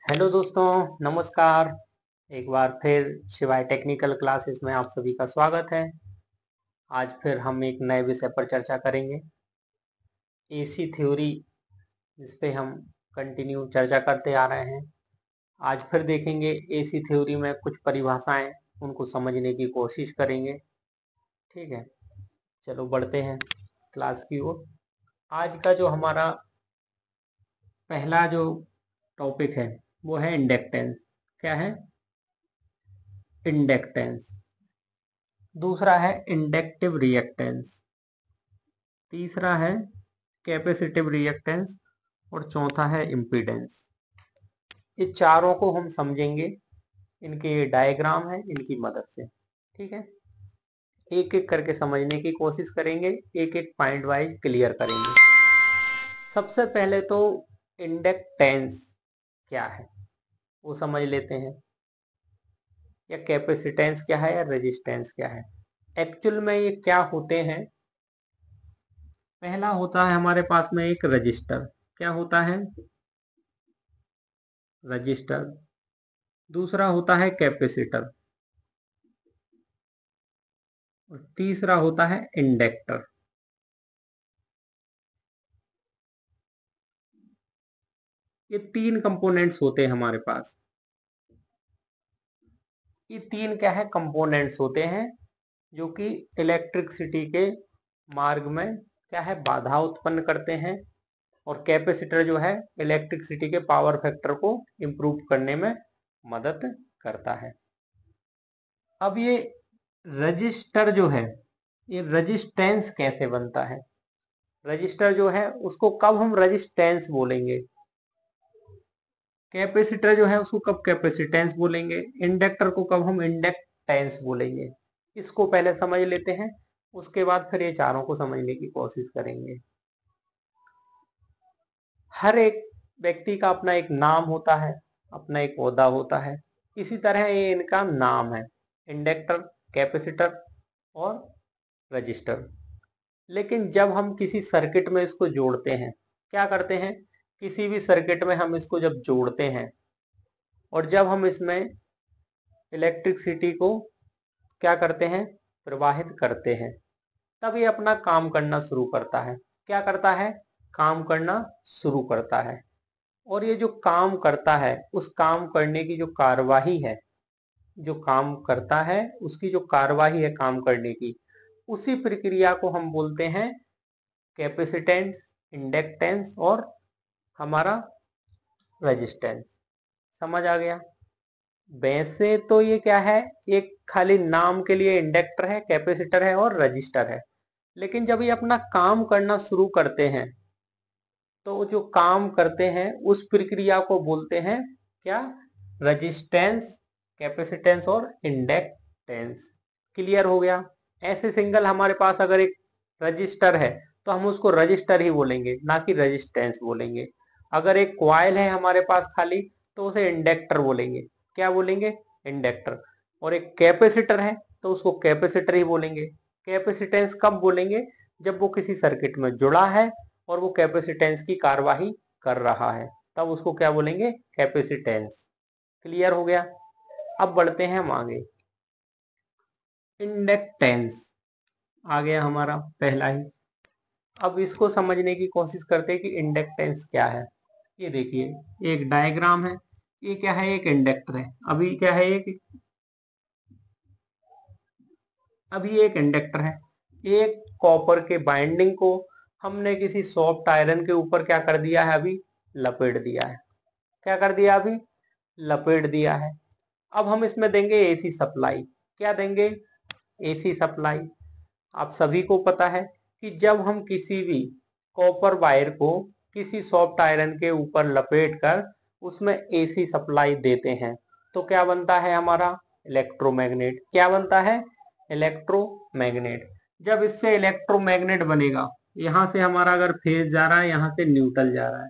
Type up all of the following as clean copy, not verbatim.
Hello दोस्तों, नमस्कार। एक बार फिर शिवाय टेक्निकल क्लासेस में आप सभी का स्वागत है। आज फिर हम एक नए विषय पर चर्चा करेंगे, एसी थ्योरी, जिस पे हम कंटिन्यू चर्चा करते आ रहे हैं। आज फिर देखेंगे एसी थ्योरी में कुछ परिभाषाएं, उनको समझने की कोशिश करेंगे। ठीक है, चलो बढ़ते हैं क्लास की ओर। आज का जो हमारा पहला जो टॉपिक है वो है इंडक्टेंस। क्या है? इंडक्टेंस। दूसरा है इंडक्टिव रिएक्टेंस। तीसरा है कैपेसिटिव रिएक्टेंस। और चौथा है इम्पीडेंस। ये चारों को हम समझेंगे, इनके ये डायग्राम है, इनकी मदद से। ठीक है, एक एक करके समझने की कोशिश करेंगे, एक एक पॉइंट वाइज क्लियर करेंगे। सबसे पहले तो इंडक्टेंस क्या है वो समझ लेते हैं, या कैपेसिटेंस क्या है, या रेजिस्टेंस क्या है। एक्चुअल में ये क्या होते हैं? पहला होता है हमारे पास में एक रजिस्टर। क्या होता है? रजिस्टर। दूसरा होता है कैपेसिटर। और तीसरा होता है इंडक्टर। ये तीन कंपोनेंट्स होते हैं हमारे पास। ये तीन क्या है? कंपोनेंट्स होते हैं जो कि इलेक्ट्रिसिटी के मार्ग में क्या है? बाधा उत्पन्न करते हैं। और कैपेसिटर जो है इलेक्ट्रिसिटी के पावर फैक्टर को इंप्रूव करने में मदद करता है। अब ये रजिस्टर जो है, ये रजिस्टेंस कैसे बनता है? रजिस्टर जो है उसको कब हम रजिस्टेंस बोलेंगे? कैपेसिटर जो है उसको कब कैपेसिटेंस बोलेंगे? इंडक्टर को कब हम इंडक्टेंस बोलेंगे? इसको पहले समझ लेते हैं, उसके बाद फिर ये चारों को समझने की कोशिश करेंगे। हर एक व्यक्ति का अपना एक नाम होता है, अपना एक ओहदा होता है। इसी तरह ये इनका नाम है, इंडक्टर, कैपेसिटर और रजिस्टर। लेकिन जब हम किसी सर्किट में इसको जोड़ते हैं, क्या करते हैं? किसी भी सर्किट में हम इसको जब जोड़ते हैं और जब हम इसमें इलेक्ट्रिसिटी को क्या करते हैं? प्रवाहित करते हैं, तब ये अपना काम करना शुरू करता है। क्या करता है? काम करना शुरू करता है। और ये जो काम करता है, उस काम करने की जो कार्यवाही है, जो काम करता है उसकी जो कार्यवाही है काम करने की, उसी प्रक्रिया को हम बोलते हैं कैपेसिटेंस, इंडक्टेंस और हमारा रेजिस्टेंस। समझ आ गया? वैसे तो ये क्या है, एक खाली नाम के लिए इंडक्टर है, कैपेसिटर है और रजिस्टर है। लेकिन जब ये अपना काम करना शुरू करते हैं, तो जो काम करते हैं उस प्रक्रिया को बोलते हैं क्या? रजिस्टेंस, कैपेसिटेंस और इंडक्टेंस। क्लियर हो गया? ऐसे सिंगल हमारे पास अगर एक रजिस्टर है तो हम उसको रजिस्टर ही बोलेंगे, ना कि रजिस्टेंस बोलेंगे। अगर एक कॉइल है हमारे पास खाली, तो उसे इंडक्टर बोलेंगे। क्या बोलेंगे? इंडक्टर। और एक कैपेसिटर है तो उसको कैपेसिटर ही बोलेंगे। कैपेसिटेंस कब बोलेंगे? जब वो किसी सर्किट में जुड़ा है और वो कैपेसिटेंस की कार्यवाही कर रहा है, तब उसको क्या बोलेंगे? कैपेसिटेंस। क्लियर हो गया? अब बढ़ते हैं हम आगे। इंडक्टेंस आ गया हमारा पहला ही। अब इसको समझने की कोशिश करते हैं कि इंडक्टेंस क्या है। ये देखिए, एक डायग्राम है। ये क्या है? एक इंडक्टर है। अभी एक इंडक्टर है। एक कॉपर के बाइंडिंग को हमने किसी सॉफ्ट आयरन के ऊपर क्या कर दिया है? अभी लपेट दिया है। क्या कर दिया? अभी लपेट दिया है। अब हम इसमें देंगे एसी सप्लाई। क्या देंगे? AC supply. आप सभी को पता है कि जब हम किसी भी कॉपर वायर को किसी सॉफ्ट आयरन के ऊपर लपेट कर उसमें एसी सप्लाई देते हैं, तो क्या बनता है हमारा? इलेक्ट्रोमैग्नेट। क्या बनता है? इलेक्ट्रोमैग्नेट। जब इससे इलेक्ट्रोमैग्नेट बनेगा, यहां से हमारा अगर फेज जा रहा है, यहां से न्यूट्रल जा रहा है,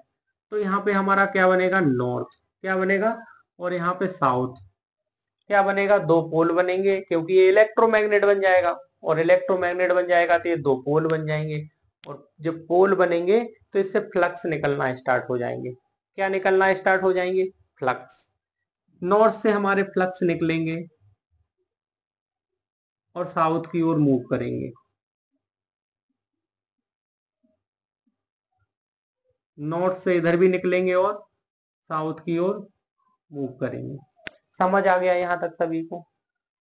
तो यहाँ पे हमारा क्या बनेगा? नॉर्थ। क्या बनेगा? और यहाँ पे साउथ। क्या बनेगा? दो पोल बनेंगे, क्योंकि ये इलेक्ट्रोमैग्नेट बन जाएगा। और इलेक्ट्रोमैग्नेट बन जाएगा तो ये दो पोल बन जाएंगे। और जब पोल बनेंगे तो इससे फ्लक्स निकलना स्टार्ट हो जाएंगे। क्या निकलना स्टार्ट हो जाएंगे? फ्लक्स। नॉर्थ से हमारे फ्लक्स निकलेंगे और साउथ की ओर मूव करेंगे। नॉर्थ से इधर भी निकलेंगे और साउथ की ओर मूव करेंगे। समझ आ गया यहाँ तक सभी को?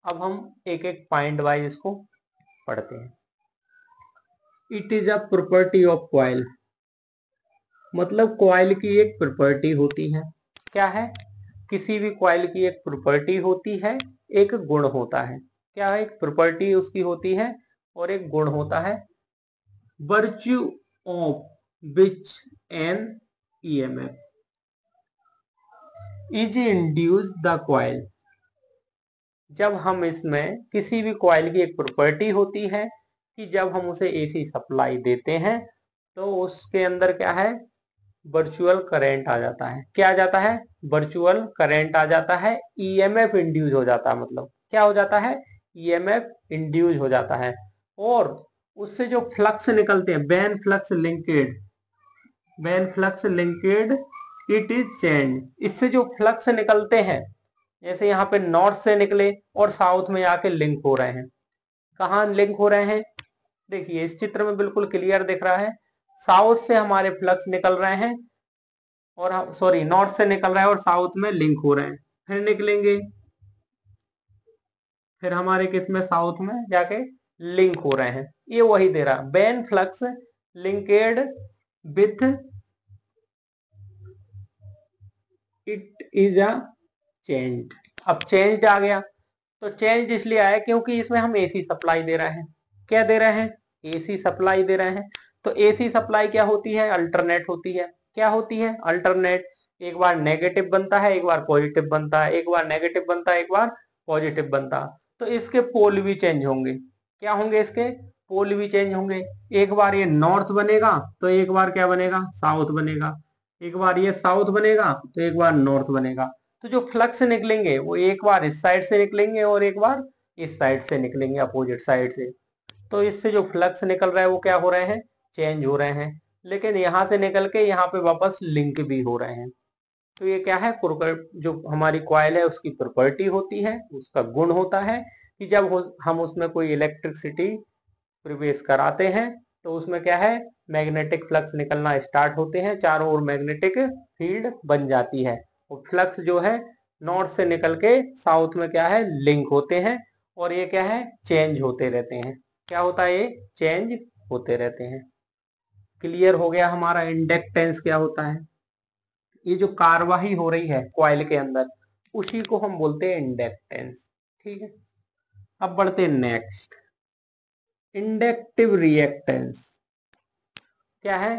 अब हम एक एक पॉइंट वाइज इसको पढ़ते हैं। It is a property of coil, मतलब कॉइल की एक प्रॉपर्टी होती है। क्या है? किसी भी कॉइल की एक प्रॉपर्टी होती है, एक गुण होता है। क्या है? एक प्रॉपर्टी उसकी होती है और एक गुण होता है। virtue of which an EMF is induced the coil। जब हम इसमें किसी भी कॉइल की एक प्रॉपर्टी होती है कि जब हम उसे एसी सप्लाई देते हैं तो उसके अंदर क्या है? वर्चुअल करंट आ जाता है। क्या आ जाता है? वर्चुअल करंट आ जाता है। ईएमएफ इंड्यूस हो जाता है। मतलब क्या हो जाता है? ईएमएफ इंड्यूस हो जाता है। और उससे जो फ्लक्स निकलते हैं, when flux linked, when flux linked it is change. इससे जो फ्लक्स निकलते हैं, जैसे यहाँ पे नॉर्थ से निकले और साउथ में आके लिंक हो रहे हैं। कहाँ लिंक हो रहे हैं? देखिए इस चित्र में बिल्कुल क्लियर दिख रहा है। साउथ से हमारे फ्लक्स निकल रहे हैं और हम सॉरी नॉर्थ से निकल रहा है और साउथ में लिंक हो रहे हैं। फिर निकलेंगे, फिर हमारे किस में? साउथ में जाके लिंक हो रहे हैं। ये वही दे रहा है, when flux linked with it is a change. अब चेंज आ गया, तो चेंज इसलिए आया क्योंकि इसमें हम एसी सप्लाई दे रहे हैं। क्या दे रहे हैं? एसी सप्लाई दे रहे हैं। तो एसी सप्लाई क्या होती है? अल्टरनेट होती है। क्या होती है? अल्टरनेट। एक बार नेगेटिव बनता है, एक बार पॉजिटिव बनता है, एक बार नेगेटिव बनता है, एक बार पॉजिटिव बनता है। तो इसके पोल भी चेंज होंगे। क्या होंगे? इसके पोल भी चेंज होंगे। एक बार ये नॉर्थ बनेगा तो एक बार क्या बनेगा? साउथ बनेगा। एक बार ये साउथ बनेगा तो एक बार नॉर्थ बनेगा। तो जो फ्लक्स निकलेंगे वो एक बार इस साइड से निकलेंगे और एक बार इस साइड से निकलेंगे, अपोजिट साइड से। तो इससे जो फ्लक्स निकल रहा है वो क्या हो रहे हैं? चेंज हो रहे हैं। लेकिन यहां से निकल के यहाँ पे वापस लिंक भी हो रहे हैं। तो ये क्या है? जो हमारी कॉइल है उसकी प्रॉपर्टी होती है, उसका गुण होता है कि जब हम उसमें कोई इलेक्ट्रिसिटी प्रवेश कराते हैं तो उसमें क्या है? मैग्नेटिक फ्लक्स निकलना स्टार्ट होते हैं, चारों ओर मैग्नेटिक फील्ड बन जाती है। और फ्लक्स जो है नॉर्थ से निकल के साउथ में क्या है? लिंक होते हैं। और ये क्या है? चेंज होते रहते हैं। क्या होता है? ये चेंज होते रहते हैं। क्लियर हो गया हमारा इंडक्टेंस क्या होता है? ये जो कार्यवाही हो रही है कॉइल के अंदर उसी को हम बोलते हैं इंडक्टेंस। ठीक है, अब बढ़ते हैं नेक्स्ट। इंडक्टिव रिएक्टेंस क्या है?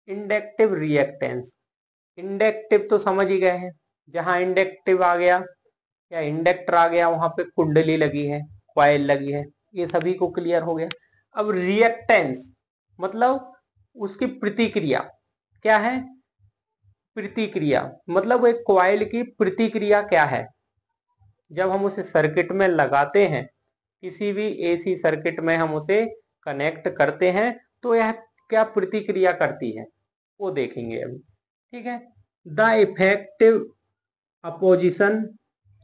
Inductive reactance. इंडक्टिव तो समझ ही गए हैं, जहां इंडक्टिव आ गया या इंडक्टर आ गया वहां पे कुंडली लगी है, कॉइल लगी है। ये सभी को क्लियर हो गया। अब रिएक्टेंस मतलब उसकी प्रतिक्रिया। क्या है? प्रतिक्रिया मतलब एक कॉइल की प्रतिक्रिया क्या है? जब हम उसे सर्किट में लगाते हैं, किसी भी एसी सर्किट में हम उसे कनेक्ट करते हैं तो यह क्या प्रतिक्रिया करती है वो देखेंगे अभी। ठीक है, द इफेक्टिव अपोजिशन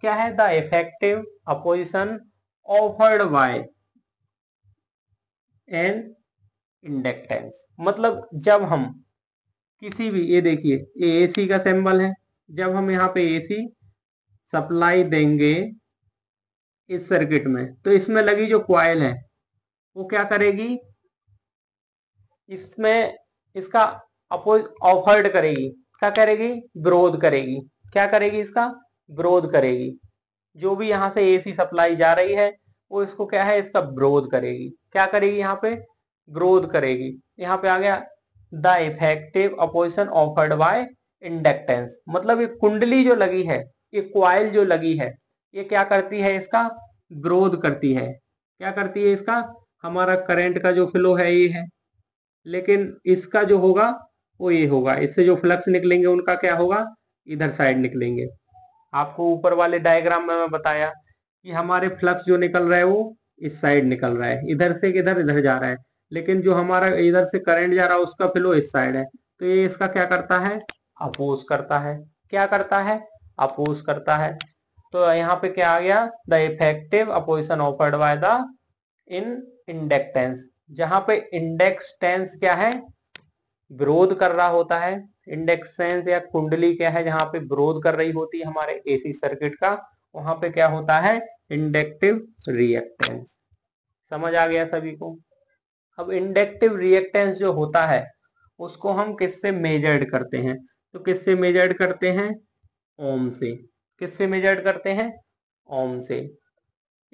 क्या है? The effective opposition offered by an inductance. मतलब जब हम किसी भी, ये देखिए ये एसी का सिंबल है, जब हम यहाँ पे एसी सप्लाई देंगे इस सर्किट में तो इसमें लगी जो कॉइल है वो क्या करेगी? इसमें इसका अपोज ऑफर्ड करेगी। क्या करेगी? विरोध करेगी। क्या करेगी? इसका विरोध करेगी। जो भी यहाँ से एसी सप्लाई जा रही है वो इसको क्या है? इसका विरोध करेगी। क्या करेगी? यहाँ पे विरोध करेगी। यहाँ पे आ गया the effective opposition offered bye inductance. मतलब ये कुंडली जो लगी है, ये कॉइल जो लगी है, ये क्या करती है? इसका विरोध करती है। क्या करती है? इसका, हमारा करंट का जो फ्लो है ये है, लेकिन इसका जो होगा वो ये होगा। इससे जो फ्लक्स निकलेंगे उनका क्या होगा? इधर साइड निकलेंगे। आपको ऊपर वाले डायग्राम में मैं बताया कि हमारे फ्लक्स जो निकल रहा है वो इस साइड निकल रहा है, इधर से किधर? इधर जा रहा है। लेकिन जो हमारा इधर से करंट जा रहा है उसका फ्लो इस साइड है, तो ये इसका क्या करता है? अपोज करता है। क्या करता है? अपोज करता है। तो यहाँ पे क्या आ गया, the effective opposition offered by the in inductance, जहां पे इंडक्टेंस क्या है, विरोध कर रहा होता है। इंडक्टेंस या कुंडली क्या है, जहां पे विरोध कर रही होती है हमारे एसी सर्किट का, वहां पे क्या होता है, इंडक्टिव रिएक्टेंस। समझ आ गया सभी को। अब इंडक्टिव रिएक्टेंस जो होता है उसको हम किससे मेजर्ड करते हैं, तो किससे मेजर्ड करते हैं, ओम से। किससे मेजर्ड करते हैं, ओम से।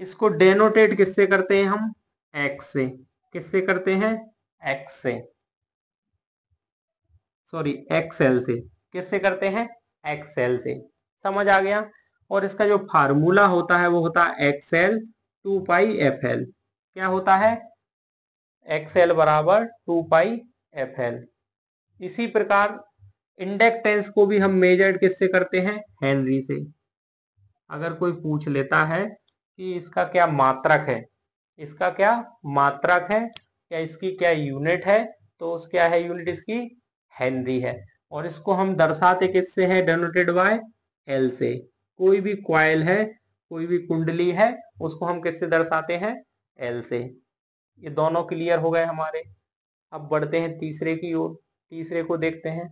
इसको डेनोटेट किससे करते हैं हम, एक्स से। किससे करते हैं, एक्स से, सॉरी एक्सएल से। किससे करते हैं, एक्सएल से। समझ आ गया। और इसका जो फार्मूला होता है वो होता है एक्सएल 2πfl। क्या होता है, एक्सएल बराबर 2πfl। इसी प्रकार इंडक्टेंस को भी हम मेजर्ड किससे करते हैं, हेनरी से। अगर कोई पूछ लेता है कि इसका क्या मात्रक है, इसका क्या मात्रक है या इसकी क्या यूनिट है, तो उस क्या है यूनिट इसकी, हेनरी है। और इसको हम दर्शाते किससे हैं, डेनोटेड बाय एल से। कोई भी क्वाइल है, कोई भी कुंडली है, उसको हम किससे दर्शाते हैं, एल से। ये दोनों क्लियर हो गए हमारे। अब बढ़ते हैं तीसरे की ओर। तीसरे को देखते हैं।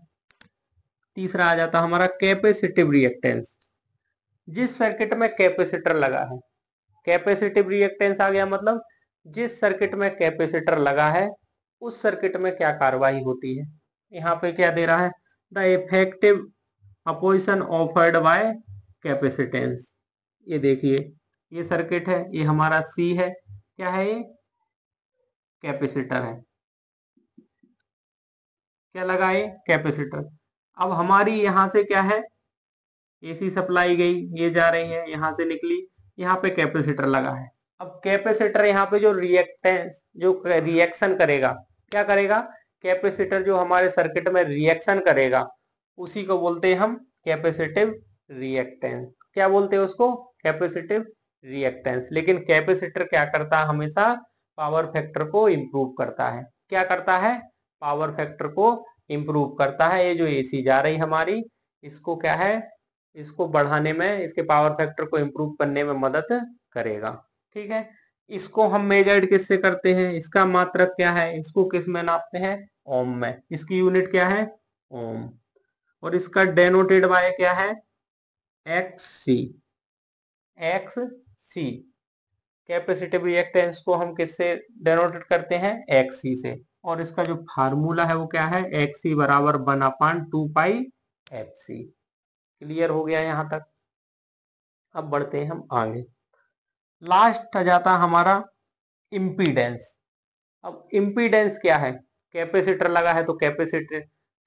तीसरा आ जाता हमारा कैपेसिटिव रिएक्टेंस। जिस सर्किट में कैपेसिटर लगा है, कैपेसिटिव रिएक्टेंस आ गया मतलब जिस सर्किट में कैपेसिटर लगा है उस सर्किट में क्या कार्रवाई होती है। यहाँ पे क्या दे रहा है, the effective opposition offered bye capacitance. ये देखिए, ये सर्किट है, ये हमारा सी है, क्या है ये, कैपेसिटर है। क्या लगा ये, कैपेसिटर। अब हमारी यहाँ से क्या है, एसी सप्लाई गई, ये जा रही है, यहां से निकली, यहाँ पे कैपेसिटर लगा है। अब कैपेसिटर यहाँ पे जो रिएक्टेंस, जो रिएक्शन करेगा, क्या करेगा, कैपेसिटर जो हमारे सर्किट में रिएक्शन करेगा उसी को बोलते हैं हम कैपेसिटिव रिएक्टेंस। क्या बोलते हैं उसको, कैपेसिटिव रिएक्टेंस। लेकिन कैपेसिटर क्या करता है, हमेशा पावर फैक्टर को इंप्रूव करता है। क्या करता है, पावर फैक्टर को इंप्रूव करता है। ये जो एसी जा रही हमारी, इसको क्या है, इसको बढ़ाने में, इसके पावर फैक्टर को इंप्रूव करने में मदद करेगा। ठीक है। इसको हम मेजर्ड किससे करते हैं, इसका मात्रक क्या है, इसको किस में नापते हैं, ओम में। इसकी यूनिट क्या है, ओम। और इसका डेनोटेड बाय क्या है, एक्स सी। एक्स सी, कैपेसिटिव रिएक्टेंस को हम किससे डेनोटेट करते हैं, एक्स सी से। और इसका जो फार्मूला है वो क्या है, एक्स सी बराबर 1/2πfc। क्लियर हो गया यहां तक। अब बढ़ते हैं हम आगे। लास्ट आ जाता हमारा इम्पीडेंस। अब इम्पीडेंस क्या है, कैपेसिटर लगा है तो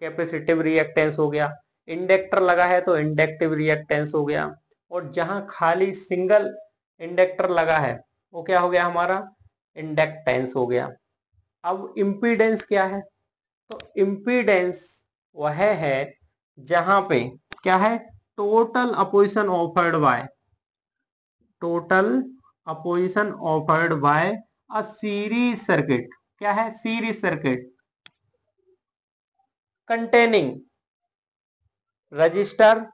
कैपेसिटिव रिएक्टेंस हो गया, इंडक्टर लगा है तो इंडक्टिव रिएक्टेंस हो गया, और जहां खाली सिंगल इंडक्टर लगा है वो क्या हो गया हमारा, इंडक्टेंस हो गया। अब इम्पीडेंस क्या है, तो इम्पीडेंस वह है जहां पे क्या है, total opposition offered bye, total opposition offered bye a series circuit. क्या है, series circuit containing register,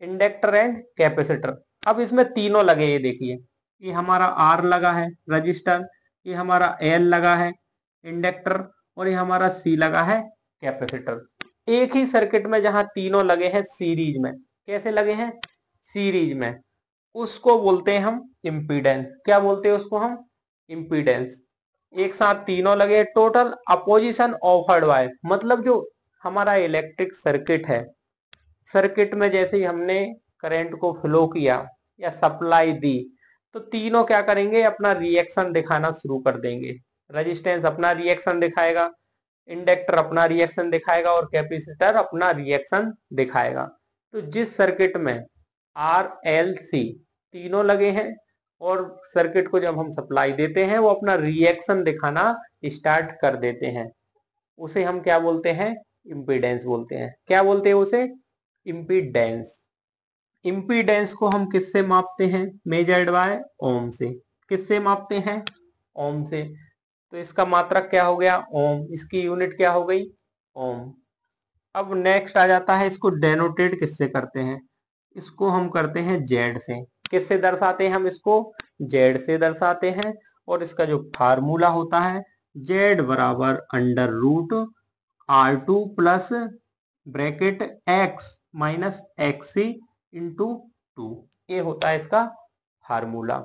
inductor and capacitor. अब इसमें तीनों लगे, ये देखिए, ये हमारा आर लगा है रजिस्टर, ये हमारा एल लगा है इंडक्टर, और ये हमारा सी लगा है कैपेसिटर। एक ही सर्किट में जहां तीनों लगे हैं सीरीज में, कैसे लगे हैं, सीरीज में, उसको बोलते हैं हम इम्पीडेंस। क्या बोलते हैं उसको हम, इम्पीडेंस। एक साथ तीनों लगे, टोटल अपोजिशन ऑफर्ड बाय, मतलब जो हमारा इलेक्ट्रिक सर्किट है, सर्किट में जैसे ही हमने करंट को फ्लो किया या सप्लाई दी, तो तीनों क्या करेंगे, अपना रिएक्शन दिखाना शुरू कर देंगे। रेजिस्टेंस अपना रिएक्शन दिखाएगा, इंडक्टर अपना रिएक्शन दिखाएगा, और कैपेसिटर अपना रिएक्शन दिखाएगा। तो जिस सर्किट में आर एल सी तीनों लगे हैं और सर्किट को जब हम सप्लाई देते हैं वो अपना रिएक्शन दिखाना स्टार्ट कर देते हैं, उसे हम क्या बोलते हैं, इम्पीडेंस बोलते हैं। क्या बोलते हैं उसे, इम्पीडेंस। इम्पीडेंस को हम किससे मापते हैं, मेजर्ड बाय ओम से। किससे मापते हैं, ओम से। तो इसका मात्रक क्या हो गया, ओम। इसकी यूनिट क्या हो गई, ओम। अब नेक्स्ट आ जाता है, इसको डेनोटेट किससे करते हैं, इसको हम करते हैं जेड से। किससे दर्शाते हैं हम इसको? जेड से दर्शाते हैं। और इसका जो फार्मूला होता है जेड बराबर under root R2 plus bracket X minus X C into 2, ये होता है इसका फार्मूला।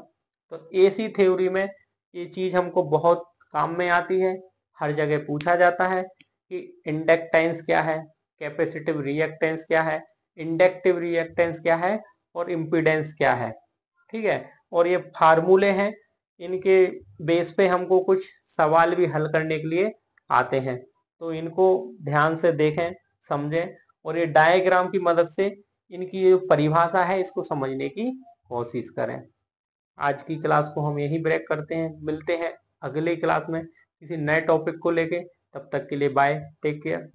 तो एसी थ्योरी में ये चीज हमको बहुत काम में आती है, हर जगह पूछा जाता है कि इंडक्टेंस क्या है, कैपेसिटिव रिएक्टेंस क्या है, इंडक्टिव रिएक्टेंस क्या है और इम्पीडेंस क्या है। ठीक है, और ये फार्मूले हैं, इनके बेस पे हमको कुछ सवाल भी हल करने के लिए आते हैं, तो इनको ध्यान से देखें, समझें और ये डायग्राम की मदद से इनकी जो परिभाषा है इसको समझने की कोशिश करें। आज की क्लास को हम यही ब्रेक करते हैं, मिलते हैं अगले क्लास में किसी नए टॉपिक को लेके। तब तक के लिए बाय, टेक केयर।